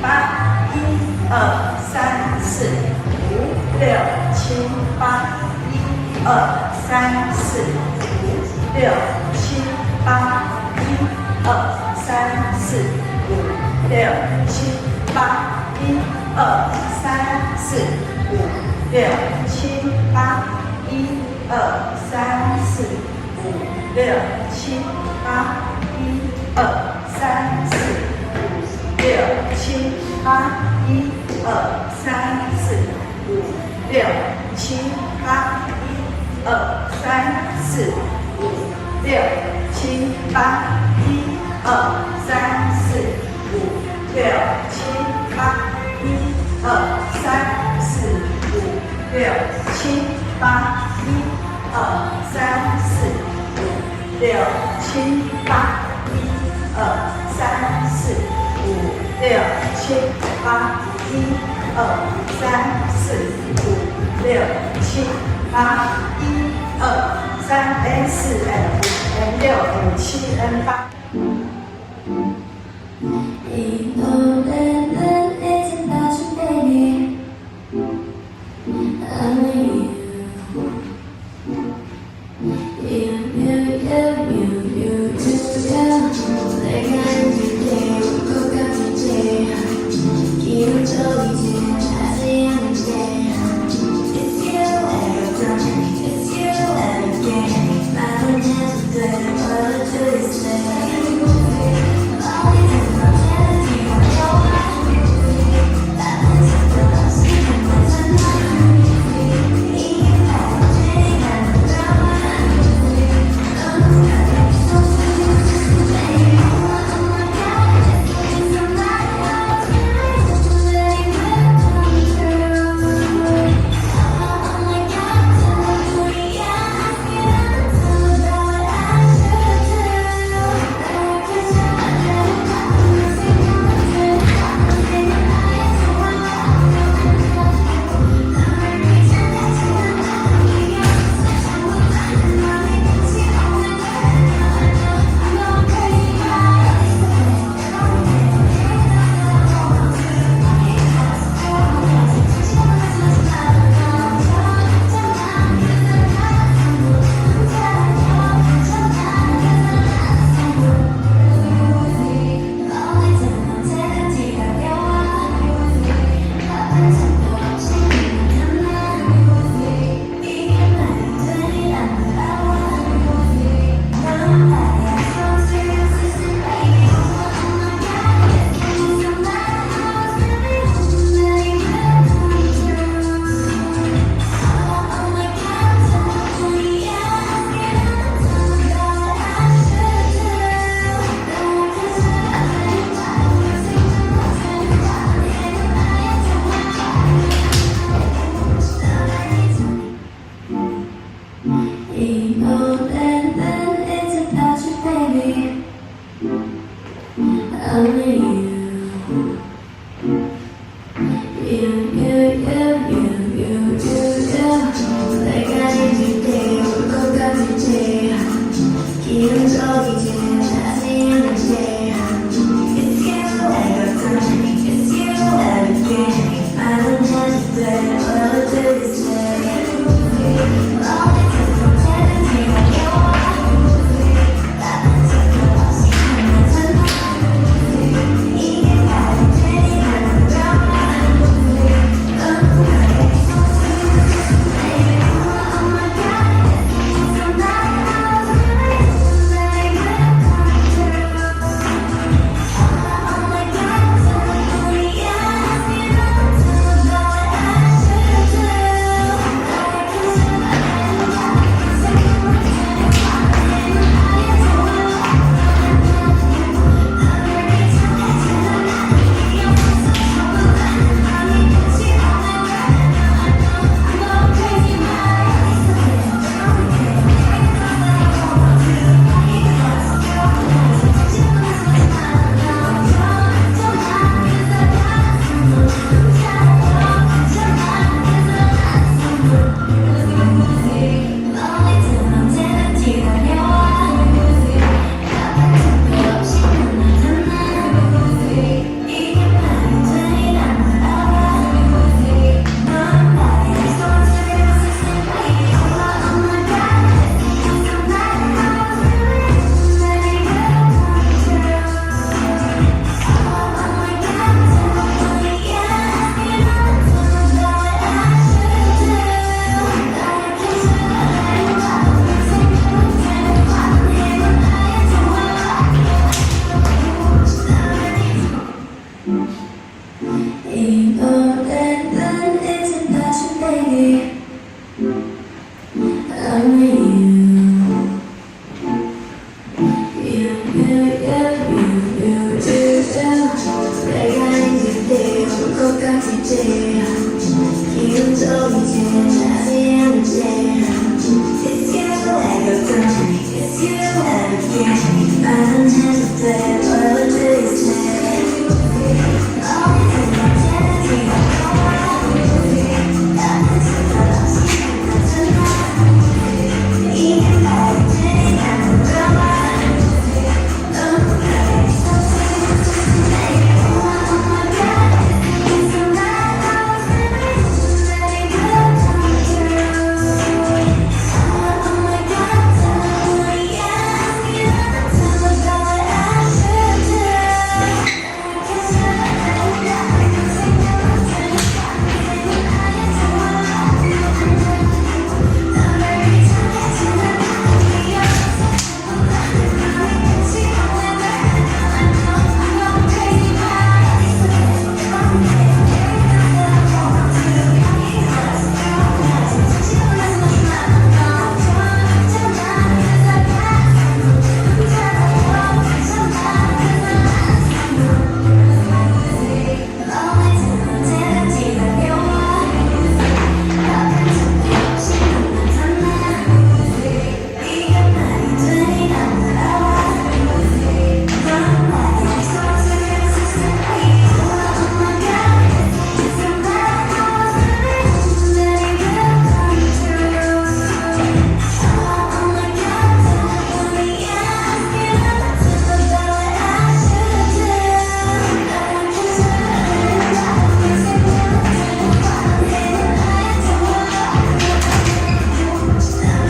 八，一二三四五六七八，一二三四五六七八，一二三四五六七八，一二三四五六七八，一二三四五六七八，一二三四五六七八，一二三四五六七八，一二三四五六七八，一二三四五六七八，一二三四五六七八，一二三四五六七八，一二三四五六七八，一二三四五六七八，一二三 N4 N5 N6 N7 N8。